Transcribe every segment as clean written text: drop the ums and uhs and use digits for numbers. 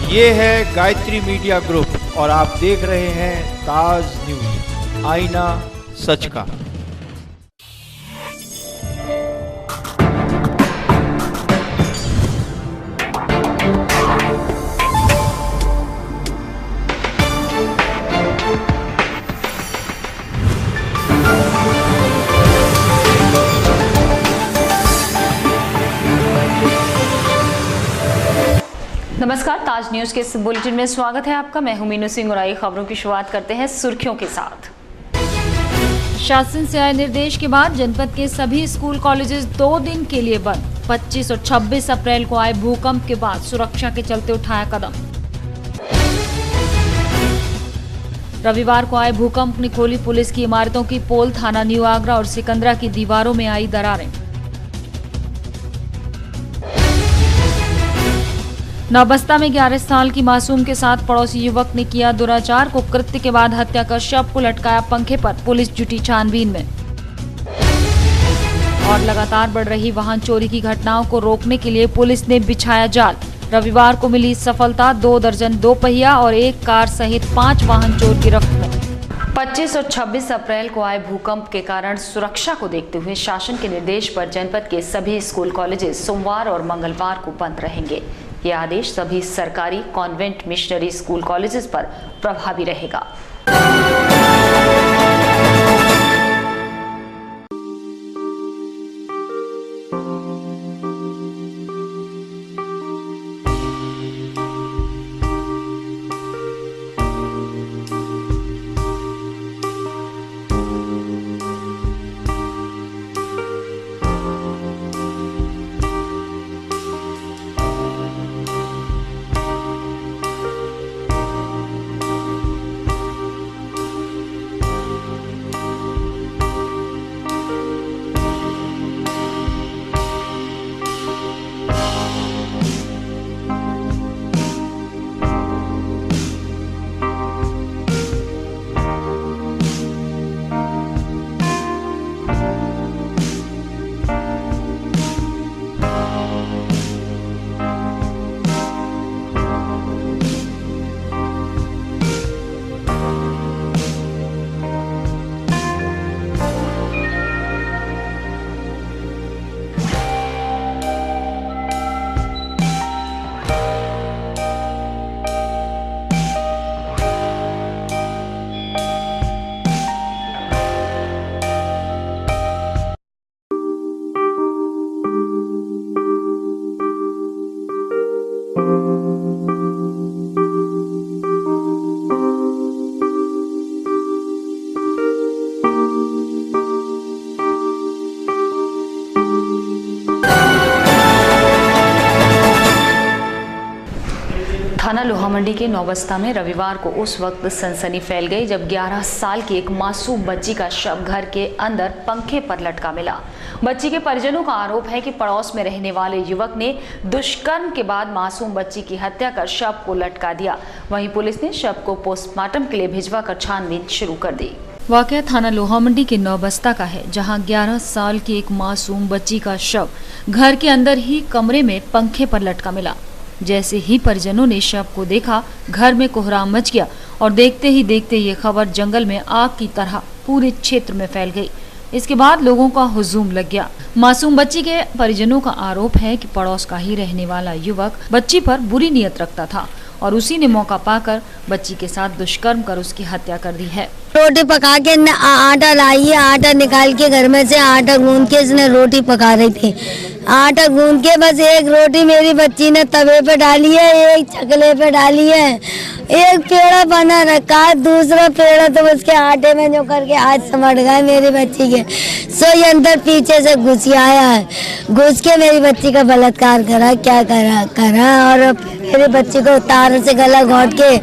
ये है Gayatri media group और आप देख रहे हैं ताज न्यूज, आईना सच का। नमस्कार, ताज न्यूज के इस बुलेटिन में स्वागत है आपका। मैं हूं मीनू सिंह और आई खबरों की शुरुआत करते हैं सुर्खियों के साथ। शासन से आए निर्देश के बाद जनपद के सभी स्कूल कॉलेजेस 2 दिन के लिए बंद। 25 और 26 अप्रैल को आए भूकंप के बाद सुरक्षा के चलते उठाया कदम। रविवार को आए भूकंप ने खोली पुलिस की इमारतों की पोल। थाना न्यू आगरा और सिकंदरा की दीवारों में आई दरारें। नौबस्ता में 11 साल की मासूम के साथ पड़ोसी युवक ने किया दुराचार। कुकृत्य के बाद हत्या कर शव को लटकाया पंखे पर। पुलिस जुटी छानबीन में। और लगातार बढ़ रही वाहन चोरी की घटनाओं को रोकने के लिए पुलिस ने बिछाया जाल। रविवार को मिली सफलता। 2 दर्जन 2 पहिया और 1 कार सहित 5 वाहन चोर गिरफ्त में। 25 और 26 अप्रैल को आए भूकंप के कारण सुरक्षा को देखते हुए शासन के निर्देश पर जनपद के सभी स्कूल कॉलेजेस सोमवार और मंगलवार को बंद रहेंगे। ये आदेश सभी सरकारी कॉन्वेंट मिशनरी स्कूल कॉलेजेस पर प्रभावी रहेगा। थाना लोहा मंडी के नौबस्ता में रविवार को उस वक्त सनसनी फैल गई जब 11 साल की एक मासूम बच्ची का शव घर के अंदर पंखे पर लटका मिला। बच्ची के परिजनों का आरोप है कि पड़ोस में रहने वाले युवक ने दुष्कर्म के बाद मासूम बच्ची की हत्या कर शव को लटका दिया। वहीं पुलिस ने शव को पोस्टमार्टम के लिए भिजवाकर छानबीन शुरू कर दी। वाकया थाना लोहा मंडी के नौबस्ता का है, जहां 11 साल की एक मासूम बच्ची का शव घर के अंदर ही कमरे में पंखे पर लटका मिला। जैसे ही परिजनों ने शव को देखा, घर में कोहराम मच गया और देखते ही देखते ये खबर जंगल में आग की तरह पूरे क्षेत्र में फैल गई। इसके बाद लोगों का हुजूम लग गया। मासूम बच्ची के परिजनों का आरोप है कि पड़ोस का ही रहने वाला युवक बच्ची पर बुरी नीयत रखता था और उसी ने मौका पाकर बच्ची के साथ दुष्कर्म कर उसकी हत्या कर दी है। रोटी पका के आटा लाई है, आटा निकाल के घर में से आटा गूंद के इसने रोटी पका रही थी। आटा गूंद के बस एक रोटी मेरी बच्ची ने तवे पे डाली है, एक चकले पे डाली है, एक पेड़ा बना रखा है, दूसरा पेड़ा तो उसके आटे में जो करके आज समझ गए मेरी बच्ची के। सो ये अंदर पीछे से घुस आया है, घुस के मेरी बच्ची का बलात्कार करा। क्या करा और मेरी बच्ची को तार से गला घोट के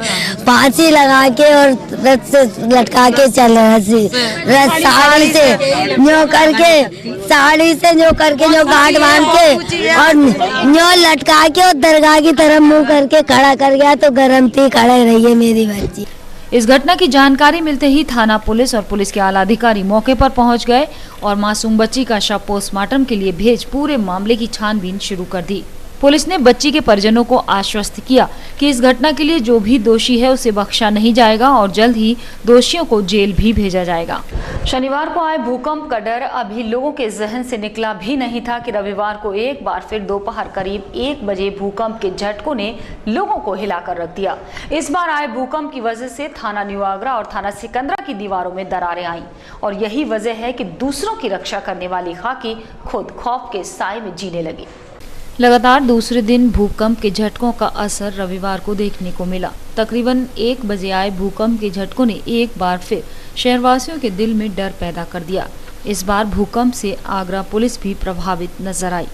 फांसी लगा के और रथ से लटका के चल रही, साड़ी से न्यो करके न्यो गांठ बांध के और न्यो लटका के और दरगाह की तरफ मुंह करके खड़ा कर गया तो गरम थी, खड़े रही है मेरी बच्ची। इस घटना की जानकारी मिलते ही थाना पुलिस और पुलिस के आला अधिकारी मौके पर पहुंच गए और मासूम बच्ची का शव पोस्टमार्टम के लिए भेज पूरे मामले की छानबीन शुरू कर दी। पुलिस ने बच्ची के परिजनों को आश्वस्त किया कि इस घटना के लिए जो भी दोषी है उसे बख्शा नहीं जाएगा और जल्द ही दोषियों को जेल भी भेजा जाएगा। शनिवार को आए भूकंप का डर अभी लोगों के जहन से निकला भी नहीं था कि रविवार को एक बार फिर दोपहर करीब 1 बजे भूकंप के झटकों ने लोगों को हिलाकर रख दिया। इस बार आए भूकंप की वजह से थाना न्यू आगरा और थाना सिकंदरा की दीवारों में दरारें आईं और यही वजह है कि दूसरों की रक्षा करने वाली खाकी खुद खौफ के साए में जीने लगी। लगातार दूसरे दिन भूकंप के झटकों का असर रविवार को देखने को मिला। तकरीबन 1 बजे आए भूकंप के झटकों ने एक बार फिर शहरवासियों के दिल में डर पैदा कर दिया। इस बार भूकंप से आगरा पुलिस भी प्रभावित नजर आई।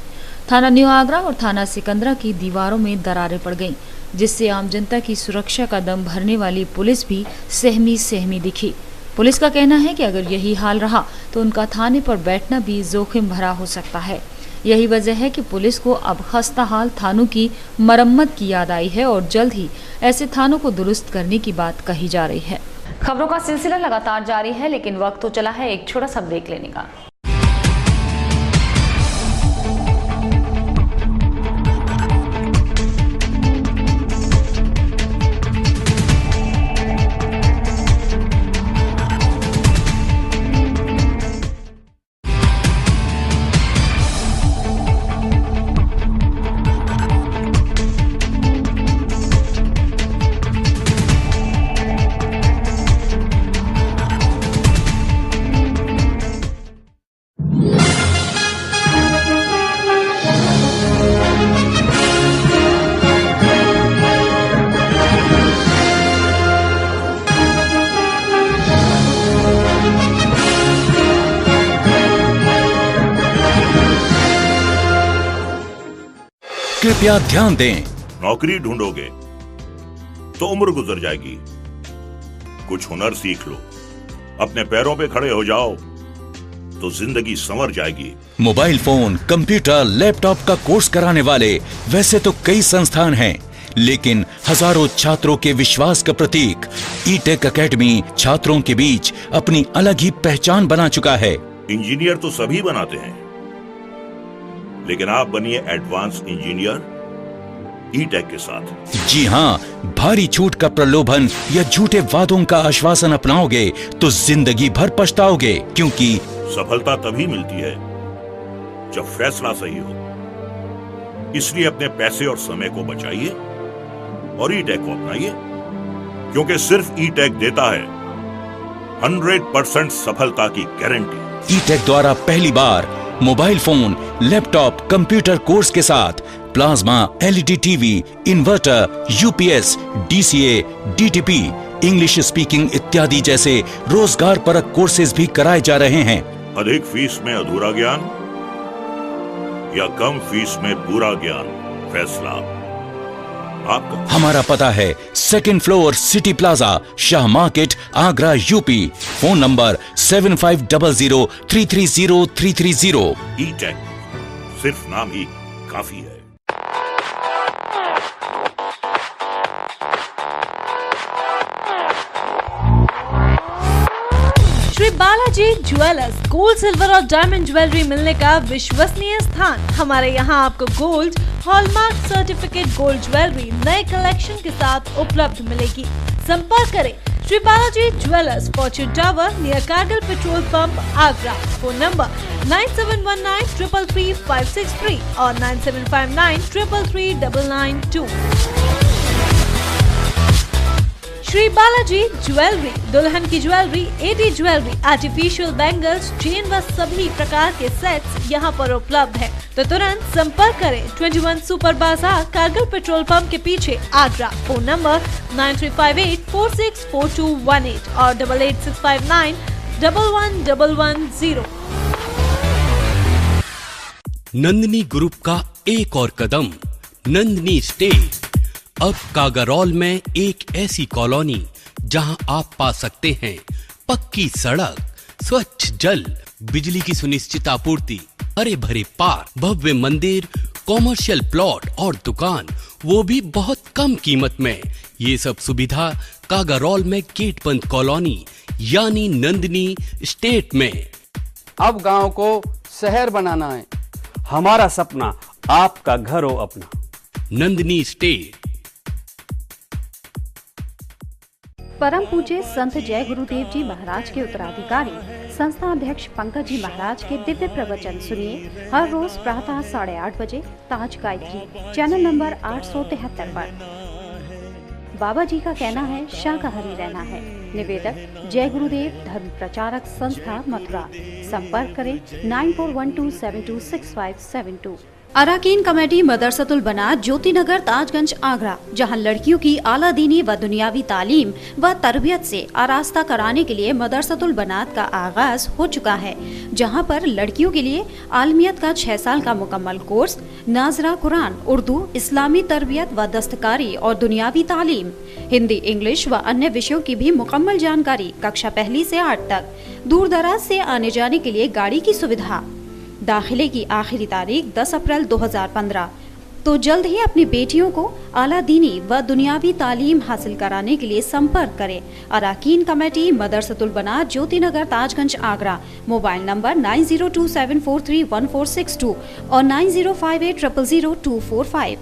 थाना न्यू आगरा और थाना सिकंदरा की दीवारों में दरारें पड़ गईं, जिससे आम जनता की सुरक्षा का दम भरने वाली पुलिस भी सहमी दिखी। पुलिस का कहना है कि अगर यही हाल रहा तो उनका थाने पर बैठना भी जोखिम भरा हो सकता है। यही वजह है कि पुलिस को अब खस्ताहाल थानों की मरम्मत की याद आई है और जल्द ही ऐसे थानों को दुरुस्त करने की बात कही जा रही है। खबरों का सिलसिला लगातार जारी है, लेकिन वक्त तो चला है एक छोटा सा ब्रेक लेने का। कृपया ध्यान दें। नौकरी ढूंढोगे तो उम्र गुजर जाएगी। कुछ हुनर सीख लो, अपने पैरों पे खड़े हो जाओ तो जिंदगी संवर जाएगी। मोबाइल फोन, कंप्यूटर, लैपटॉप का कोर्स कराने वाले वैसे तो कई संस्थान हैं, लेकिन हजारों छात्रों के विश्वास का प्रतीक ई-टेक एकेडमी छात्रों के बीच अपनी अलग ही पहचान बना चुका है। इंजीनियर तो सभी बनाते हैं, लेकिन आप बनिए एडवांस इंजीनियर ई-टेक के साथ। जी हाँ, भारी छूट का प्रलोभन या झूठे वादों का आश्वासन अपनाओगे तो जिंदगी भर पछताओगे, क्योंकि सफलता तभी मिलती है जब फैसला सही हो। इसलिए अपने पैसे और समय को बचाइए और ई-टेक को अपनाइए, क्योंकि सिर्फ ई-टेक देता है 100% सफलता की गारंटी। ई-टेक द्वारा पहली बार mobile phone, laptop, computer course के साथ plasma, LED TV, inverter, UPS, DCA, DTP, English speaking इत्यादि जैसे रोजगार परक कोर्सेज भी कराए जा रहे हैं। अधिक फीस में अधूरा ज्ञान या कम फीस में पूरा ज्ञान, फैसला आपका। हमारा पता है 2nd floor city plaza, Shah market, Agra, UP. Phone number 7500330330। E-Tech सिर्फ नाम ही काफी है। Shri Balaji jewellers, gold, silver और डायमंड ज्वेलरी मिलने का विश्वसनीय स्थान। हमारे यहाँ आपको gold, hallmark certificate gold jewellery नए कलेक्शन के साथ उपलब्ध मिलेगी। संपर्क करें Shri Balaji jewellers, Fortune tower near Kargil petrol pump, Agra. Phone number 9719333563 और 9759333992। श्री बालाजी ज्वेलरी, दुल्हन की jewellery, AD jewellery, artificial bangles, chain व सभी प्रकार के सेट्स यहाँ पर उपलब्ध है, तो तुरंत संपर्क करें। 21 सुपर बाजार, कारगिल पेट्रोल पंप के पीछे, आगरा। फोन नंबर 9358464218 और 8865911110। नंदिनी ग्रुप का एक और कदम, नंदिनी स्टेट। अब कागारौल में एक ऐसी कॉलोनी जहां आप पा सकते हैं पक्की सड़क, स्वच्छ जल, बिजली की सुनिश्चित आपूर्ति, हरे भरे पार्क, भव्य मंदिर, कॉमर्शियल प्लॉट और दुकान, वो भी बहुत कम कीमत में। ये सब सुविधा कागारौल में गेट बंद कॉलोनी यानी नंदिनी स्टेट में। अब गांव को शहर बनाना है, हमारा सपना आपका घर हो अपना। नंदिनी स्टेट। परम पूज्य संत जय गुरुदेव जी महाराज के उत्तराधिकारी संस्था अध्यक्ष पंकज जी महाराज के दिव्य प्रवचन सुनिए हर रोज प्रातः 8:30 बजे ताज गायत्री चैनल नंबर 873 पर। बाबा जी का कहना है शाकाहारी रहना है। निवेदक जय गुरुदेव धर्म प्रचारक संस्था मथुरा। संपर्क करें 9412726572। अराकीन कमेटी मदरसतुल बनात ज्योति नगर ताजगंज आगरा, जहां लड़कियों की आला दीनी व दुनियावी तालीम व तरबियत से आरास्ता कराने के लिए मदरसतुल बनात का आगाज हो चुका है, जहां पर लड़कियों के लिए आलमियत का 6 साल का मुकम्मल कोर्स, नाजरा कुरान, उर्दू, इस्लामी तरबियत व दस्तकारी और दुनियावी तालीम, हिंदी, इंग्लिश व अन्य विषयों की भी मुकम्मल जानकारी कक्षा 1 से 8 तक। दूर दराज से आने जाने के लिए गाड़ी की सुविधा। दाखिले की आखिरी तारीख 10 अप्रैल 2015। तो जल्द ही अपनी बेटियों को आला दीनी व दुनियावी तालीम हासिल कराने के लिए संपर्क करें। अराकीन कमेटी मदरसतुल बनात ज्योति नगर ताजगंज आगरा। मोबाइल नंबर 9027431462 और 9058000245।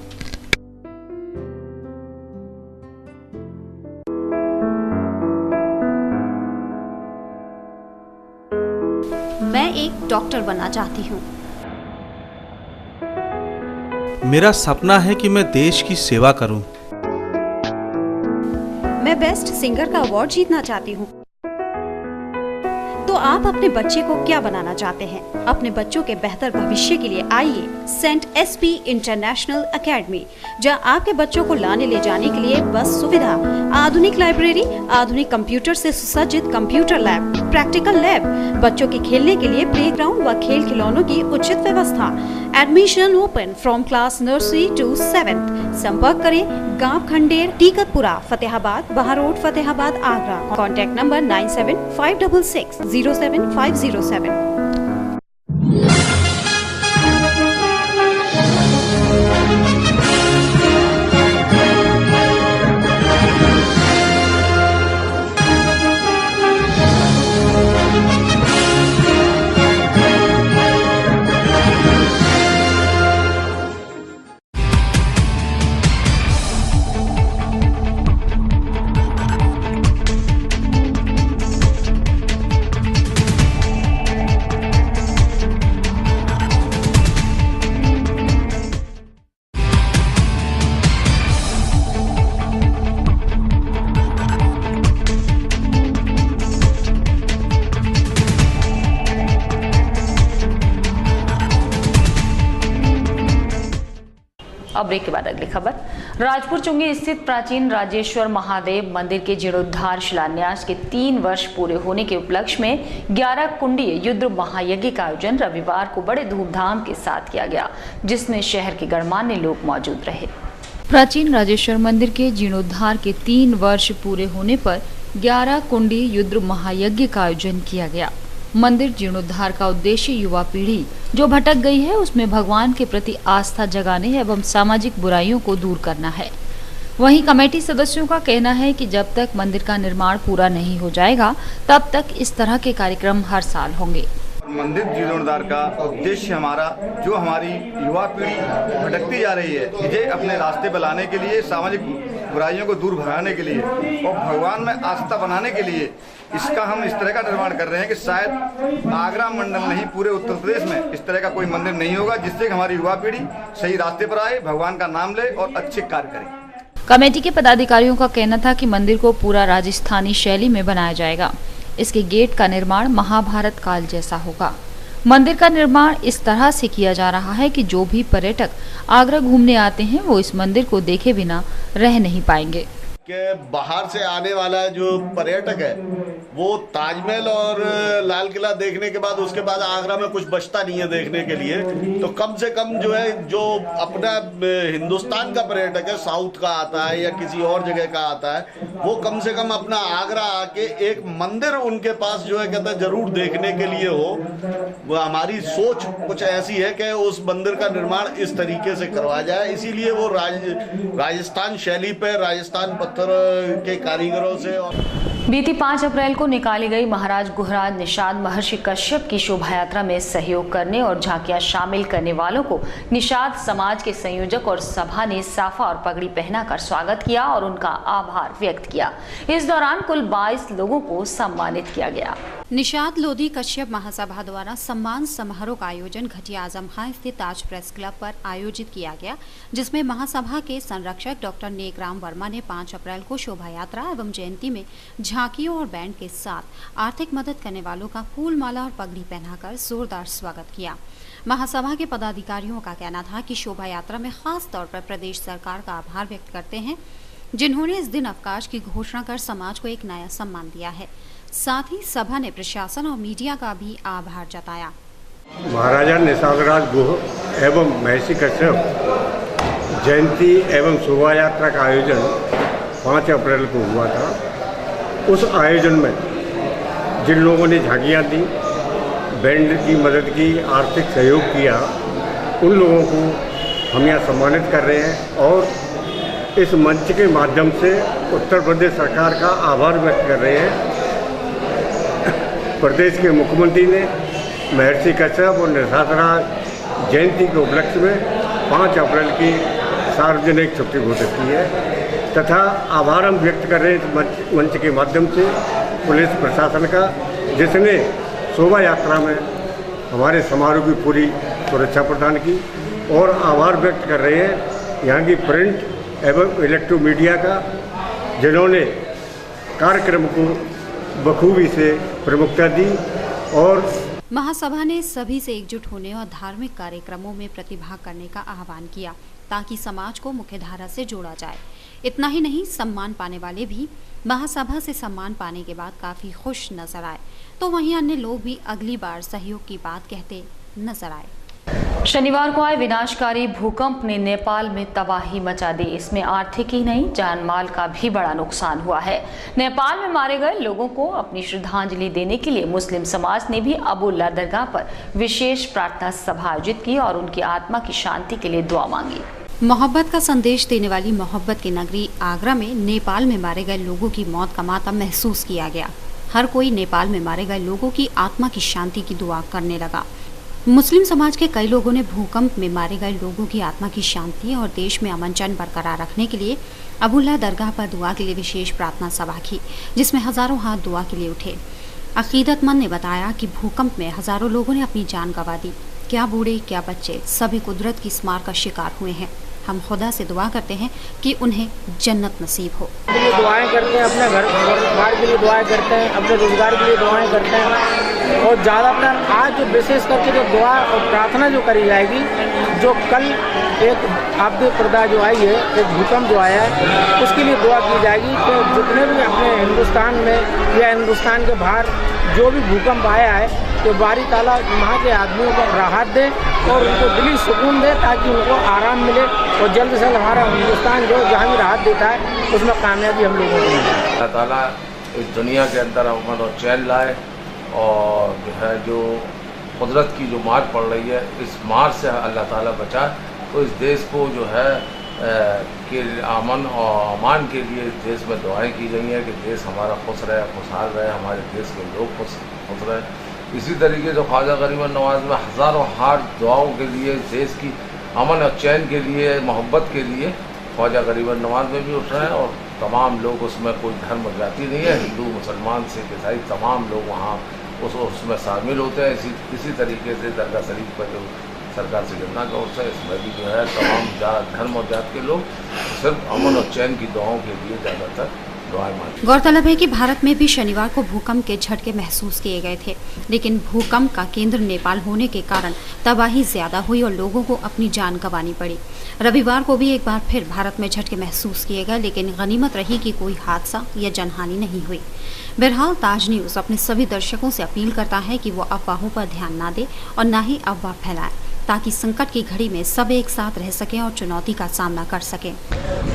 मैं एक डॉक्टर बनना चाहती हूँ। मेरा सपना है कि मैं देश की सेवा करूं। मैं बेस्ट सिंगर का अवार्ड जीतना चाहती हूँ। तो आप अपने बच्चे को क्या बनाना चाहते हैं? अपने बच्चों के बेहतर भविष्य के लिए आइए सेंट एसपी इंटरनेशनल एकेडमी, जहां आपके बच्चों को लाने ले जाने के लिए बस सुविधा, आधुनिक लाइब्रेरी, आधुनिक कंप्यूटर से सुसज्जित कंप्यूटर लैब, प्रैक्टिकल लैब, बच्चों के खेलने के लिए प्लेग्राउंड व खेल खिलौनों की उचित व्यवस्था। Admission open from class nursery to 7th। संपर्क करें गांव खंडेर, टीकतपुरा, फतेहाबाद, बहारोड, फतेहाबाद, आगरा। Contact number 9756607507। अब ब्रेक के बाद अगली खबर। राजपुर चुंगी स्थित प्राचीन राजेश्वर महादेव मंदिर के जीर्णोद्धार शिलान्यास के 3 वर्ष पूरे होने के उपलक्ष्य में 11 कुंडीय युद्ध महायज्ञ का आयोजन रविवार को बड़े धूमधाम के साथ किया गया, जिसमें शहर के गणमान्य लोग मौजूद रहे। प्राचीन राजेश्वर मंदिर के जीर्णोद्धार के 3 वर्ष पूरे होने पर 11 कुंडीय युद्ध महायज्ञ का आयोजन किया गया। मंदिर जीर्णोद्धार का उद्देश्य युवा पीढ़ी जो भटक गई है उसमें भगवान के प्रति आस्था जगाने एवं सामाजिक बुराइयों को दूर करना है। वहीं कमेटी सदस्यों का कहना है कि जब तक मंदिर का निर्माण पूरा नहीं हो जाएगा तब तक इस तरह के कार्यक्रम हर साल होंगे। मंदिर जीर्णोद्धार का उद्देश्य हमारा जो हमारी युवा पीढ़ी भटकती जा रही है, इसे अपने रास्ते पर लाने के लिए, सामाजिक बुराइयों को दूर भगाने के लिए और भगवान में आस्था बनाने के लिए इसका हम इस तरह का निर्माण कर रहे हैं कि शायद आगरा मंडल नहीं पूरे उत्तर प्रदेश में इस तरह का कोई मंदिर नहीं होगा जिससे हमारी युवा पीढ़ी सही रास्ते पर आए, भगवान का नाम ले और अच्छे कार्य करे। कमेटी के पदाधिकारियों का कहना था कि मंदिर को पूरा राजस्थानी शैली में बनाया जाएगा। इसके गेट का निर्माण महाभारत काल जैसा होगा। मंदिर का निर्माण इस तरह से किया जा रहा है कि जो भी पर्यटक आगरा घूमने आते हैं वो इस मंदिर को देखे बिना रह नहीं पाएंगे। कि बाहर से आने वाला जो पर्यटक है वो ताजमहल और लाल किला देखने के बाद उसके बाद आगरा में कुछ बचता नहीं है देखने के लिए, तो कम से कम जो है जो अपना हिंदुस्तान का पर्यटक है, साउथ का आता है या किसी और जगह का आता है, वो कम से कम अपना आगरा आके एक मंदिर उनके पास जो है कहता है जरूर देखने के लिए हो। वो हमारी सोच कुछ ऐसी है कि उस मंदिर का निर्माण इस तरीके से करवाया जाए, इसीलिए वो राजस्थान शैली पे, राजस्थान के कारीगरों से। और बीती 5 अप्रैल को निकाली गई महाराज गुहराज निषाद महर्षि कश्यप की शोभा यात्रा में सहयोग करने और झांकियां शामिल करने वालों को निषाद समाज के संयोजक और सभा ने साफा और पगड़ी पहनाकर स्वागत किया और उनका आभार व्यक्त किया। इस दौरान कुल 22 लोगों को सम्मानित किया गया। निषाद लोधी कश्यप महासभा द्वारा सम्मान समारोह का आयोजन घटिया आजम खां स्थित ताज प्रेस क्लब पर आयोजित किया गया, जिसमें महासभा के संरक्षक डॉक्टर नेकराम वर्मा ने 5 अप्रैल को शोभा यात्रा एवं जयंती में झांकियों और बैंड के साथ आर्थिक मदद करने वालों का फूल माला और पगड़ी पहनाकर जोरदार स्वागत किया। महासभा के पदाधिकारियों का कहना था कि शोभा यात्रा में खास तौर पर प्रदेश सरकार का आभार व्यक्त करते हैं, जिन्होंने इस दिन अवकाश की घोषणा कर समाज को एक नया सम्मान दिया है। साथ ही सभा ने प्रशासन और मीडिया का भी आभार जताया। महाराजा निषादराज गुह एवं महर्षि कश्यप जयंती एवं शोभा यात्रा का आयोजन 5 अप्रैल को हुआ था। उस आयोजन में जिन लोगों ने झांकियाँ दी, बैंड की मदद की, आर्थिक सहयोग किया, उन लोगों को हम यहाँ सम्मानित कर रहे हैं और इस मंच के माध्यम से उत्तर प्रदेश सरकार का आभार व्यक्त कर रहे हैं। प्रदेश के मुख्यमंत्री ने महर्षि कश्यप और निषादराज जयंती के उपलक्ष्य में 5 अप्रैल की सार्वजनिक छुट्टी घोषित की है तथा आभार हम व्यक्त कर रहे हैं इस मंच के माध्यम से पुलिस प्रशासन का, जिसने शोभा यात्रा में हमारे समारोह की पूरी सुरक्षा प्रदान की, और आभार व्यक्त कर रहे हैं यहाँ की प्रिंट एवं इलेक्ट्रो मीडिया का, जिन्होंने कार्यक्रम को बखूबी से प्रमुखता दी। और महासभा ने सभी से एकजुट होने और धार्मिक कार्यक्रमों में प्रतिभाग करने का आह्वान किया ताकि समाज को मुख्यधारा से जोड़ा जाए। इतना ही नहीं, सम्मान पाने वाले भी महासभा से सम्मान पाने के बाद काफी खुश नजर आए, तो वहीं अन्य लोग भी अगली बार सहयोग की बात कहते नजर आए। शनिवार को आए विनाशकारी भूकंप ने नेपाल में तबाही मचा दी। इसमें आर्थिक ही नहीं, जान माल का भी बड़ा नुकसान हुआ है। नेपाल में मारे गए लोगों को अपनी श्रद्धांजलि देने के लिए मुस्लिम समाज ने भी अबुल्ला दरगाह पर विशेष प्रार्थना सभा आयोजित की और उनकी आत्मा की शांति के लिए दुआ मांगी। मोहब्बत का संदेश देने वाली मोहब्बत की नगरी आगरा में नेपाल में मारे गए लोगों की मौत का मातम महसूस किया गया। हर कोई नेपाल में मारे गए लोगों की आत्मा की शांति की दुआ करने लगा। मुस्लिम समाज के कई लोगों ने भूकंप में मारे गए लोगों की आत्मा की शांति और देश में अमन चैन बरकरार रखने के लिए अबुल्ला दरगाह पर दुआ के लिए विशेष प्रार्थना सभा की, जिसमें हजारों हाथ दुआ के लिए उठे। अकीदतमंद ने बताया कि भूकंप में हजारों लोगों ने अपनी जान गंवा दी। क्या बूढ़े क्या बच्चे, सभी कुदरत की स्मार का शिकार हुए हैं। हम खुदा से दुआ करते हैं कि उन्हें जन्नत नसीब हो। दुआएं करते हैं, अपने घर परिवार के लिए दुआएं करते हैं, अपने रोजगार के लिए दुआएं करते हैं, और ज़्यादातर आज जो विशेष करके जो दुआ और प्रार्थना जो करी जाएगी, जो कल एक आपदा प्रदा जो आई है, एक भूकंप जो आया है, उसके लिए दुआ की जाएगी कि जितने भी अपने हिंदुस्तान में या हिंदुस्तान के बाहर जो भी भूकंप आया है, तो बारी ताला वहाँ के आदमियों को राहत दे और उनको दिली सुकून दे, ताकि उनको आराम मिले और जल्द से जल्द हमारा हिंदुस्तान जो जहाँ भी राहत देता है उसमें कामयाबी हम लोगों को मिले। अल्लाह ताला इस दुनिया के अंदर अमन और चैन लाए, और जो है जो कुदरत की जो मार पड़ रही है, इस मार से अल्लाह ताला बचाए। तो इस देश को जो है कि अमन और अमान के लिए इस देश में दुआएं की गई हैं कि देश हमारा खुश रहे, खुशहाल रहे, हमारे देश के लोग खुश रहे। इसी तरीके से ख्वाजा गरीब नवाज में हज़ारों हाथ दुआओं के लिए, देश की अमन और चैन के लिए, मोहब्बत के लिए ख्वाजा गरीब नवाज में भी उठ रहे हैं। और तमाम लोग, उसमें कोई धर्म जाति नहीं है, हिंदू मुसलमान सिख ईसाई तमाम लोग वहाँ उसमें शामिल होते हैं। इसी तरीके से दरगाह शरीफ पर जो सरकार से जन्ना का उत्सव है, इसमें भी जो है तमाम धर्म और जात के लोग सिर्फ अमन और चैन की दुआओं के लिए ज़्यादातर दुआएं मांगते हैं। गौरतलब है कि भारत में भी शनिवार को भूकंप के झटके महसूस किए गए थे, लेकिन भूकंप का केंद्र नेपाल होने के कारण तबाही ज्यादा हुई और लोगों को अपनी जान गंवानी पड़ी। रविवार को भी एक बार फिर भारत में झटके महसूस किए गए, लेकिन गनीमत रही कि कोई हादसा या जनहानि नहीं हुई। बहरहाल ताज न्यूज अपने सभी दर्शकों से अपील करता है कि वो अफवाहों पर ध्यान न दे और न ही अफवाह फैलाए। ताकि संकट की घड़ी में सब एक साथ रह सकें और चुनौती का सामना कर सकें।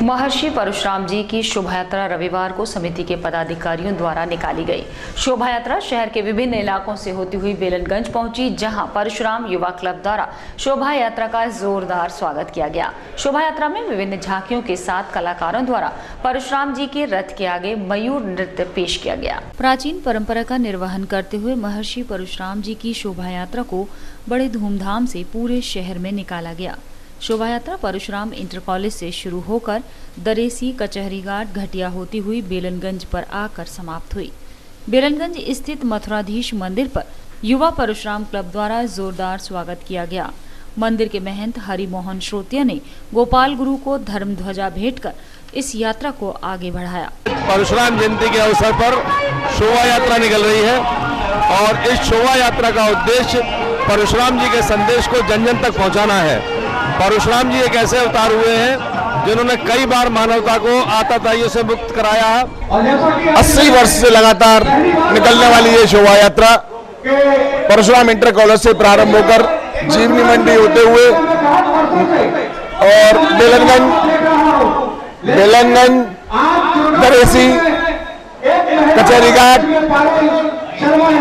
महर्षि परशुराम जी की शोभा यात्रा रविवार को समिति के पदाधिकारियों द्वारा निकाली गई। शोभा यात्रा शहर के विभिन्न इलाकों से होती हुई बेलनगंज पहुंची, जहां परशुराम युवा क्लब द्वारा शोभा यात्रा का जोरदार स्वागत किया गया। शोभा यात्रा में विभिन्न झांकियों के साथ कलाकारों द्वारा परशुराम जी के रथ के आगे मयूर नृत्य पेश किया गया। प्राचीन परंपरा का निर्वहन करते हुए महर्षि परशुराम जी की शोभा यात्रा को बड़े धूमधाम से पूरे शहर में निकाला गया। शोभा यात्रा परशुराम इंटर कॉलेज से शुरू होकर दरेसी, कचहरी घाट, घटिया होती हुई बेलनगंज पर आकर समाप्त हुई। बेलनगंज स्थित मथुराधीश मंदिर पर युवा परशुराम क्लब द्वारा जोरदार स्वागत किया गया। मंदिर के महंत हरि मोहन श्रोतिया ने गोपाल गुरु को धर्म ध्वजा भेंट कर इस यात्रा को आगे बढ़ाया। परशुराम जयंती के अवसर पर शोभा यात्रा निकल रही है और इस शोभा यात्रा का उद्देश्य परशुराम जी के संदेश को जन जन तक पहुंचाना है। परशुराम जी एक ऐसे अवतार हुए हैं जिन्होंने कई बार मानवता को आतताइयों से मुक्त कराया है। 80 वर्ष से लगातार निकलने वाली ये शोभा यात्रा परशुराम इंटर कॉलेज से प्रारंभ होकर जीवनी मंडी होते हुए और बेलनगंज, दरेसी, कचहरी घाट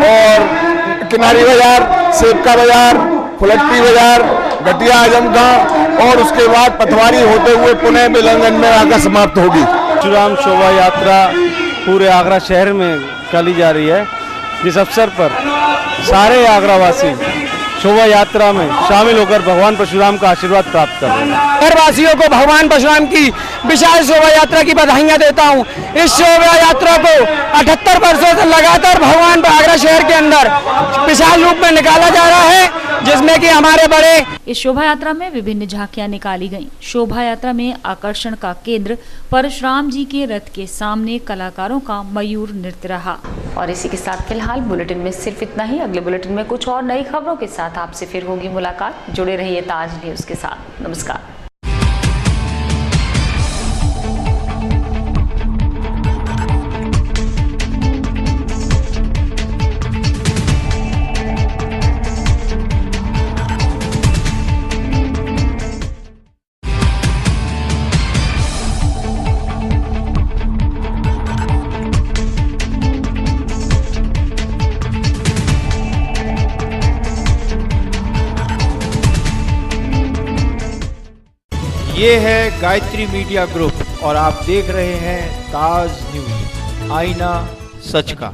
और किनारी बाजार, सेवका बाजार, फुलट्टी बाजार, घटिया आजमगढ़ और उसके बाद पथवारी होते हुए पुणे बेलनगंज में आकर समाप्त होगी। परशुराम शोभा यात्रा पूरे आगरा शहर में निकाली जा रही है, जिस अवसर पर सारे आगरावासी शोभा यात्रा में शामिल होकर भगवान परशुराम का आशीर्वाद प्राप्त कर रहे हैं। शहरवासियों को भगवान परशुराम की विशाल शोभा यात्रा की बधाइयां देता हूं। इस शोभा यात्रा को 78 वर्षों से लगातार भगवान आगरा शहर के अंदर विशाल रूप में निकाला जा रहा है, जिसमें कि हमारे बड़े इस शोभा यात्रा में विभिन्न झांकियां निकाली गईं। शोभा यात्रा में आकर्षण का केंद्र परशुराम जी के रथ के सामने कलाकारों का मयूर नृत्य रहा। और इसी के साथ फिलहाल बुलेटिन में सिर्फ इतना ही। अगले बुलेटिन में कुछ और नई खबरों के साथ आपसे फिर होगी मुलाकात। जुड़े रहिए ताज न्यूज के साथ। नमस्कार। ये है गायत्री मीडिया ग्रुप और आप देख रहे हैं ताज न्यूज, आईना सच का।